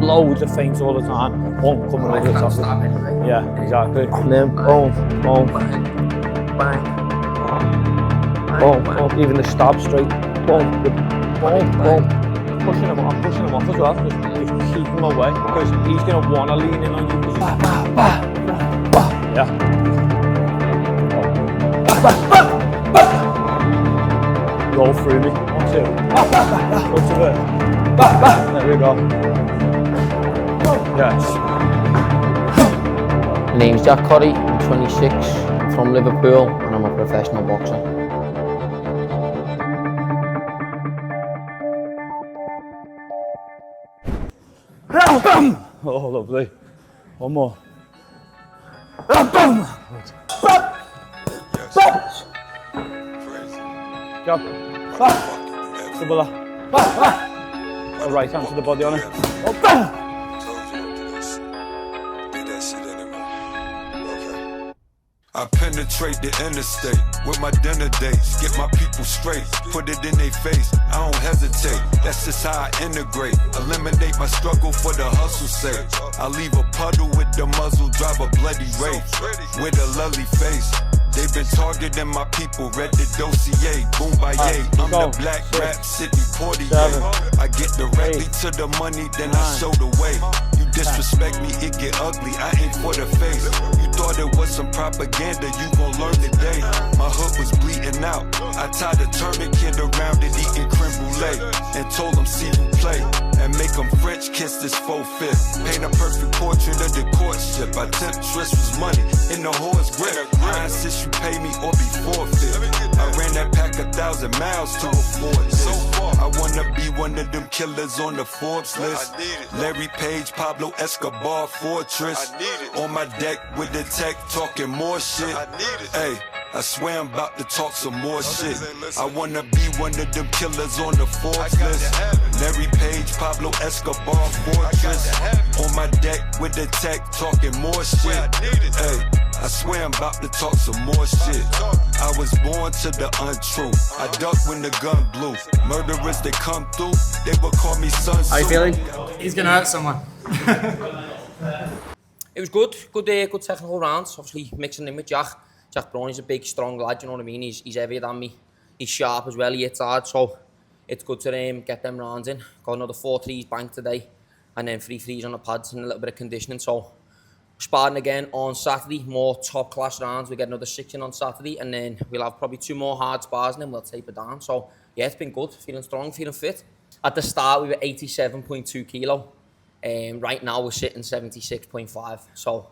loads of feints all the time. One coming over the top. Stop anyway. Yeah, exactly. And then boom, boom, Bang, bang, boom, bang. boom. Even the stab straight. Boom, boom, boom. I'm pushing him off as well. Just keep him away because he's going to want to lean in on you. Bah, bah, bah, bah. Yeah. Bah, bah, bah, bah. Roll through me. 1, 2. Bah, bah, bah, bah. Go to the. Bah, bah. There we go. Yes. My name's Jak Corrie, I'm 26, I'm from Liverpool and I'm a professional boxer. Oh, lovely. One more. Bam! Jab. Double that. The right hand to the body on it. Oh, bam! I penetrate the interstate with my dinner dates. Get my people straight, put it in their face. I don't hesitate, that's just how I integrate. Eliminate my struggle for the hustle's sake. I leave a puddle with the muzzle, drive a bloody race with a lully face. They've been targeting my people, read the dossier, boom by yay. I'm the black rap Sidney Portier. I get directly to the money, then I show the way. You disrespect me, it get ugly, I ain't for the face. You thought it was some propaganda, you gon' learn today. My hood was bleeding out, I tied a tourniquet around it, eating creme brulee. And told him see you play, and make him French kiss this 4/5. Paint a perfect portrait of the courtship. I temptress was money in the horse grip. I insist you pay me or be forfeit. I ran that pack 1,000 miles to afford this. I wanna be one of them killers on the Forbes list. Larry Page, Pablo Escobar, Fortress. On my deck with the tech, talking more shit. Hey, I swear I'm about to talk some more shit. I wanna be one of them killers on the Forbes list. Larry Page, Pablo Escobar, Fortress. On my deck with the tech, talking more shit. Hey, I swear I'm about to talk some more shit. I was born to the untrue. I duck when the gun blew. Murderers that come through, they would call me son. How you feeling? He's gonna hurt someone. It was good good technical rounds. Obviously mixing in with Jack. Jack Corrie's a big, strong lad, you know what I mean? He's heavier than me. He's sharp as well, he hits hard, so it's good to get them rounds in. Got another 4 threes banked today, and then 3 threes on the pads and a little bit of conditioning, so sparring again on Saturday, more top class rounds. We get another 6 in on Saturday, and then we'll have probably 2 more hard spars, and then we'll taper down. So yeah, it's been good, feeling strong, feeling fit. At the start, we were 87.2 kilo. Right now, we're sitting 76.5. So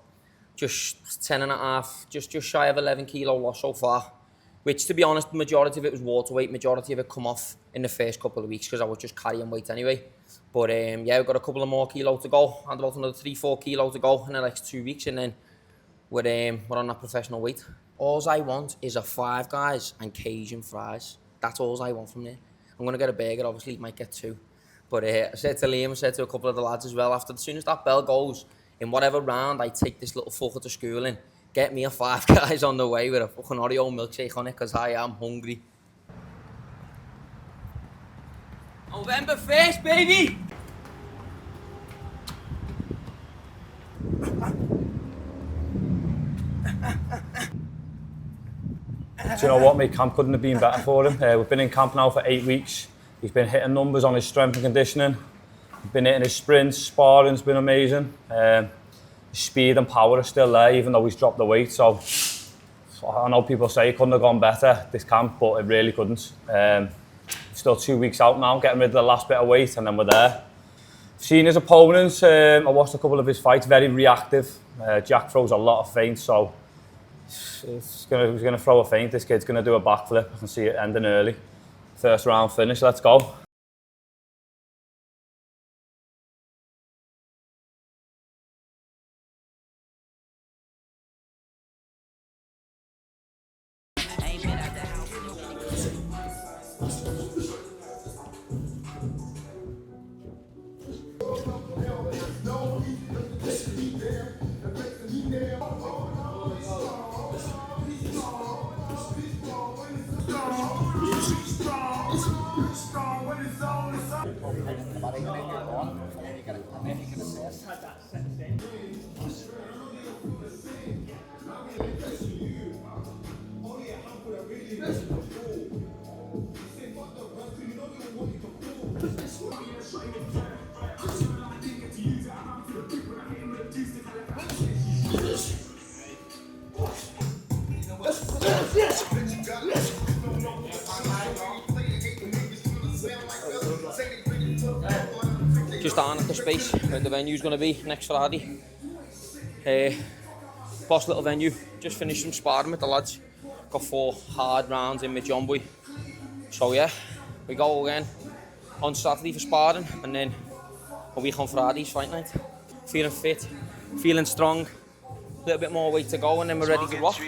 just 10 and a half, just shy of 11 kilo loss so far. Which, to be honest, the majority of it was water weight. Majority of it come off in the first couple of weeks because I was just carrying weight anyway. But yeah, we've got a couple of more kilos to go, and about another 3-4 kilos to go in the next 2 weeks, and then we're on that professional weight. All I want is a Five Guys and Cajun fries. That's all I want from there. I'm gonna get a burger, obviously, might get 2. But I said to Liam, I said to a couple of the lads as well, after as soon as that bell goes, in whatever round I take this little fucker to school in, get me a Five Guys on the way with a fucking Oreo milkshake on it, because I am hungry. November 1st, baby! Do you know what, mate? Camp couldn't have been better for him. We've been in camp now for 8 weeks. He's been hitting numbers on his strength and conditioning. He's been hitting his sprints, sparring's been amazing. His speed and power are still there, even though he's dropped the weight. So I know people say it couldn't have gone better, this camp, but it really couldn't. Still 2 weeks out now, getting rid of the last bit of weight, and then we're there. Seen his opponents, I watched a couple of his fights, very reactive. Jack throws a lot of feints, so he's going to throw a feint. This kid's going to do a backflip. I can see it ending early. First round finish, let's go. Just down at the space where the venue's going to be next Friday. Posh little venue, just finished some sparring with the lads. Got 4 hard rounds in with John Boy. So yeah, we go again on Saturday for sparring and then a week on Friday's fight night. Feeling fit, feeling strong, a little bit more weight to go and then we're ready to rock.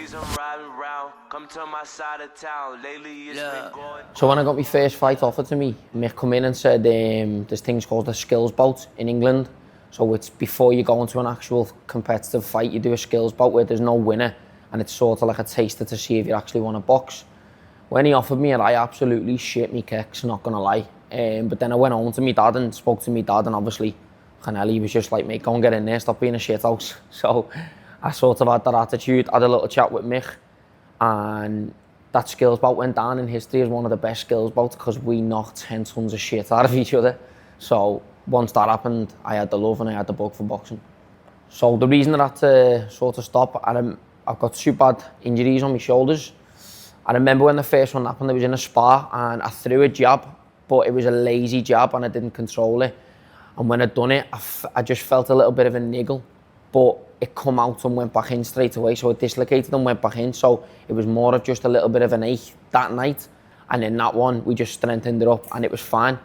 So when I got my first fight offered to me, Mick come in and said there's things called a skills bout in England. So it's before you go into an actual competitive fight, you do a skills bout where there's no winner and it's sort of like a taster to see if you actually want to box. When he offered me it, I absolutely shit me kicks, not gonna lie. But then I went home to my dad and spoke to my dad and obviously he was just like, mate, go and get in there, stop being a shithouse. So I sort of had that attitude, had a little chat with Mick and that skills bout went down in history as one of the best skills bouts because we knocked 10 tons of shit out of each other. So once that happened, I had the love and I had the bug for boxing. So the reason that I had to sort of stop, I've got 2 bad injuries on my shoulders. I remember when the first one happened, I was in a spar and I threw a jab, but it was a lazy jab and I didn't control it. And when I'd done it, I just felt a little bit of a niggle, but it come out and went back in straight away. So it dislocated and went back in. So it was more of just a little bit of an ache that night. And then that one, we just strengthened it up and it was fine.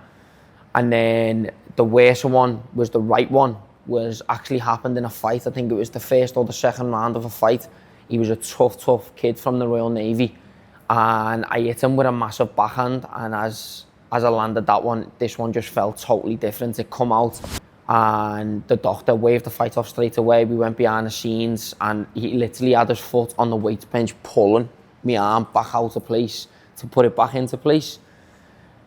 And then the worst one was the right one, was actually happened in a fight. I think it was the first or the second round of a fight. He was a tough kid from the Royal Navy. And I hit him with a massive backhand. And as I landed that one, this one just felt totally different. It come out and the doctor waved the fight off straight away. We went behind the scenes and he literally had his foot on the weight bench pulling my arm back out of place to put it back into place.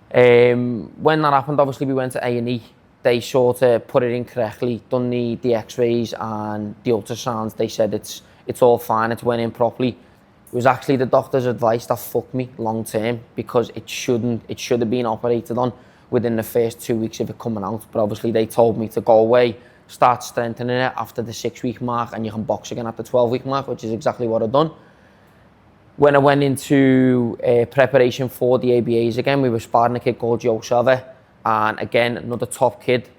When that happened, obviously we went to A&E. They sort of put it in correctly, done the x-rays and the ultrasounds. They said it's all fine, it's went in properly. It was actually the doctor's advice that fucked me long term because it should have been operated on within the first 2 weeks of it coming out. But obviously they told me to go away, start strengthening it after the 6-week mark and you can box again at the 12-week mark, which is exactly what I've done. When I went into preparation for the ABAs again, we were sparring a kid called Joe Sava, and again, another top kid,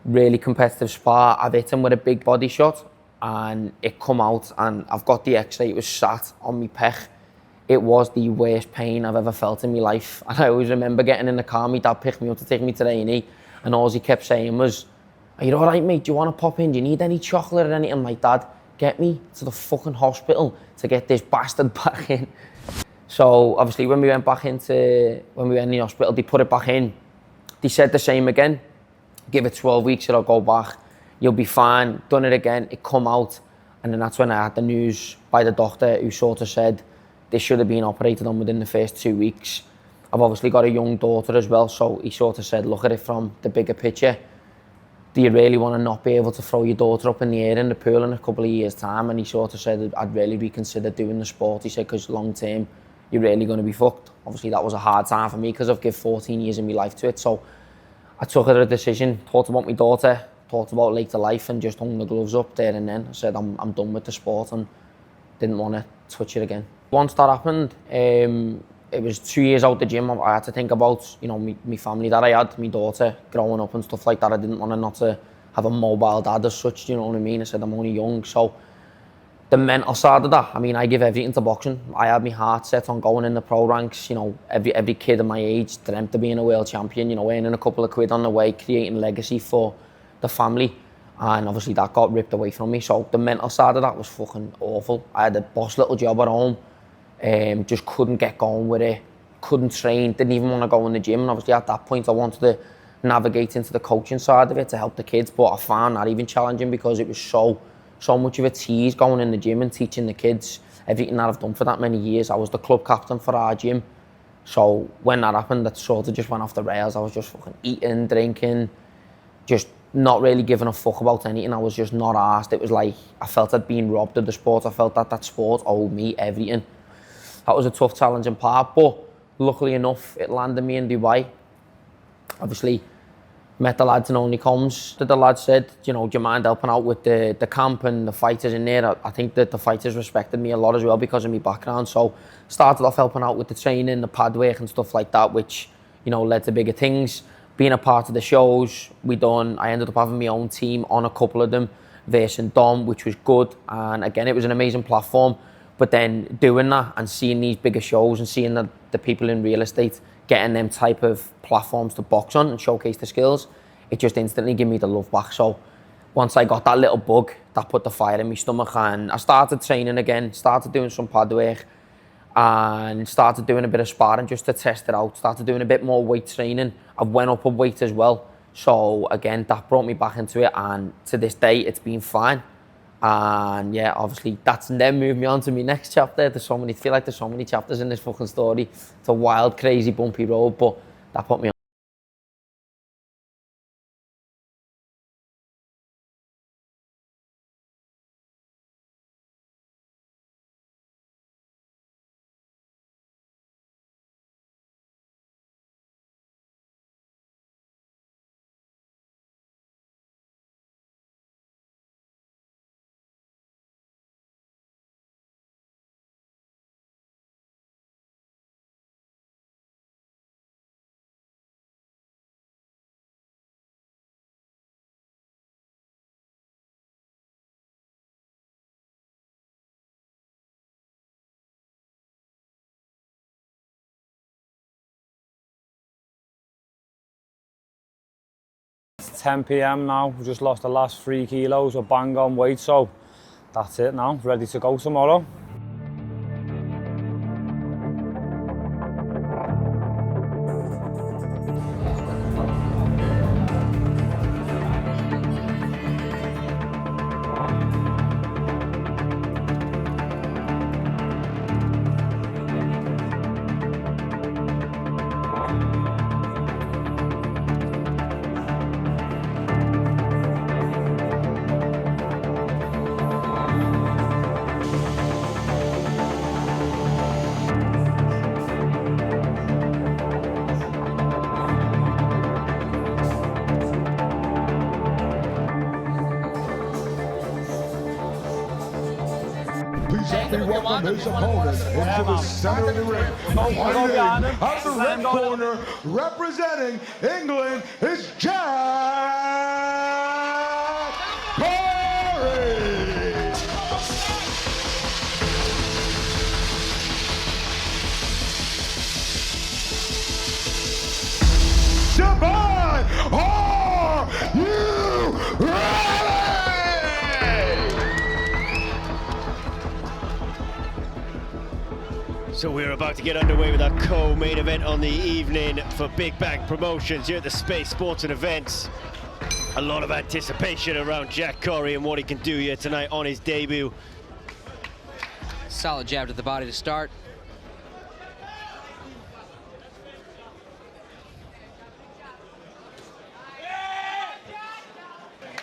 really competitive spar. I've hit him with a big body shot and it come out and I've got the x-ray, it was sat on my pec. It was the worst pain I've ever felt in my life. And I always remember getting in the car, my dad picked me up to take me to the A&E and all he kept saying was, "Are you all right, mate? Do you want to pop in? Do you need any chocolate or anything?" Like, "Dad, get me to the fucking hospital to get this bastard back in." So obviously when we went in the hospital, they put it back in. They said the same again, give it 12 weeks, it'll go back, you'll be fine. Done it again, it come out. And then that's when I had the news by the doctor who sort of said, this should have been operated on within the first 2 weeks. I've obviously got a young daughter as well, so he sort of said, look at it from the bigger picture. Do you really want to not be able to throw your daughter up in the air in the pool in a couple of years' time? And he sort of said, I'd really reconsider doing the sport. He said, because long term, you're really going to be fucked. Obviously, that was a hard time for me because I've given 14 years of my life to it. So I took a decision, thought about my daughter, thought about later life, and just hung the gloves up there and then. I said, I'm done with the sport and didn't want to touch it again. Once that happened, it was 2 years out the gym. I had to think about, my family that I had, my daughter growing up and stuff like that. I didn't want her not to have a mobile dad as such, you know what I mean? I said, I'm only young. So the mental side of that, I give everything to boxing. I had my heart set on going in the pro ranks. Every kid of my age dreamt of being a world champion, earning a couple of quid on the way, creating legacy for the family. And obviously that got ripped away from me. So the mental side of that was fucking awful. I had a boss little job at home. Just couldn't get going with it, couldn't train, didn't even want to go in the gym. And obviously at that point I wanted to navigate into the coaching side of it to help the kids, but I found that even challenging because it was so much of a tease going in the gym and teaching the kids everything that I've done for that many years. I was the club captain for our gym, So when that happened, that sort of just went off the rails. I was just fucking eating, drinking, just not really giving a fuck about anything. I was just not arsed. It was like, I felt I'd been robbed of the sport. I felt that sport owed me everything. That was a tough, challenging part, but luckily enough, it landed me in Dubai. Obviously, met the lads in Only Comes. The lads said, you know, do you mind helping out with the camp and the fighters in there? I think that the fighters respected me a lot as well because of my background. So started off helping out with the training, the pad work and stuff like that, which, you know, led to bigger things. Being a part of the shows I ended up having my own team on a couple of them, versus Dom, which was good. And again, it was an amazing platform. But then doing that and seeing these bigger shows and seeing the people in real estate getting them type of platforms to box on and showcase the skills, it just instantly gave me the love back. So once I got that little bug, that put the fire in my stomach, and I started training again, started doing some pad work and started doing a bit of sparring just to test it out, started doing a bit more weight training. I went up a weight as well. So again, that brought me back into it, and to this day, it's been fine. And yeah, obviously that's then moved me on to my next chapter. I feel like there's so many chapters in this fucking story. It's a wild, crazy, bumpy road, but that put me on. It's 10 p.m. now. We just lost the last 3 kilos. We're bang on weight, so that's it now. Ready to go tomorrow. Please help me welcome his opponent into the center of the ring. Fighting out of the red corner, representing England, is Jak Corrie. Dubai, are you ready? So we're about to get underway with our co-main event on the evening for Big Bang Promotions here at the Space Sports and Events. A lot of anticipation around Jak Corrie and what he can do here tonight on his debut. Solid jab to the body to start.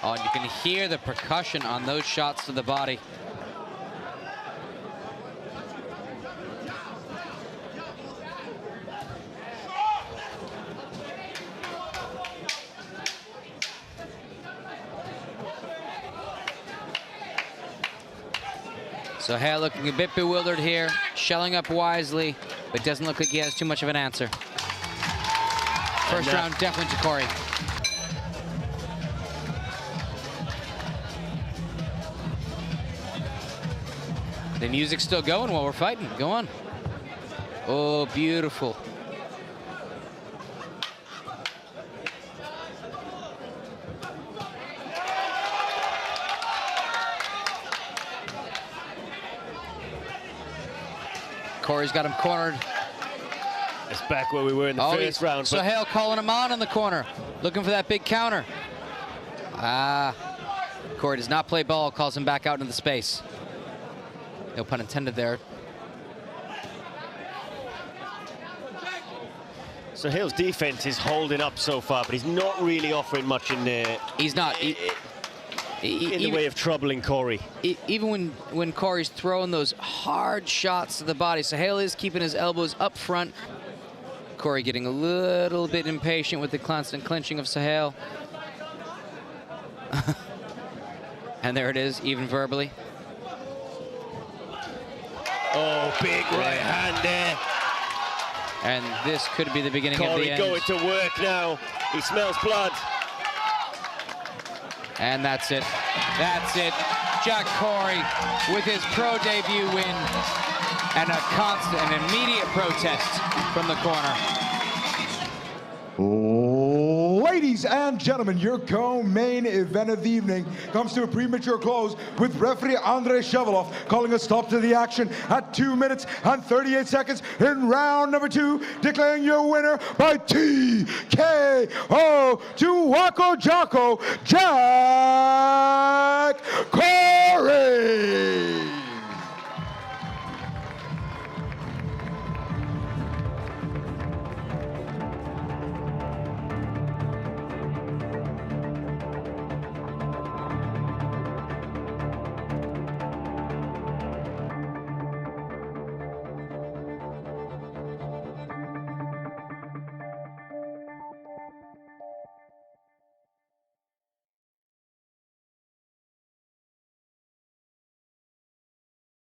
Oh, and you can hear the percussion on those shots to the body. So Hale looking a bit bewildered here, shelling up wisely, but doesn't look like he has too much of an answer. First round definitely to Corrie. The music's still going while we're fighting. Go on. Oh, beautiful. Corrie's got him cornered. It's back where we were in the first round. So Hale calling him on in the corner, looking for that big counter. Corrie does not play ball, calls him back out into the space. No pun intended there. So Hill's defense is holding up so far, but he's not really offering much in there. He's not. In the way of troubling Corrie. Even when Corrie's throwing those hard shots to the body, Sahel is keeping his elbows up front. Corrie getting a little bit impatient with the constant clinching of Sahel. And there it is, even verbally. Oh, big right hand there. And this could be the beginning of the end. Corrie going to work now. He smells blood. And that's it. That's it. Jak Corrie with his pro debut win and an immediate protest from the corner. Ladies and gentlemen, your co-main event of the evening comes to a premature close with referee Andrei Shevelov calling a stop to the action at 2 minutes and 38 seconds in round number 2, declaring your winner by TKO to Wako Jocko, Jak Corrie.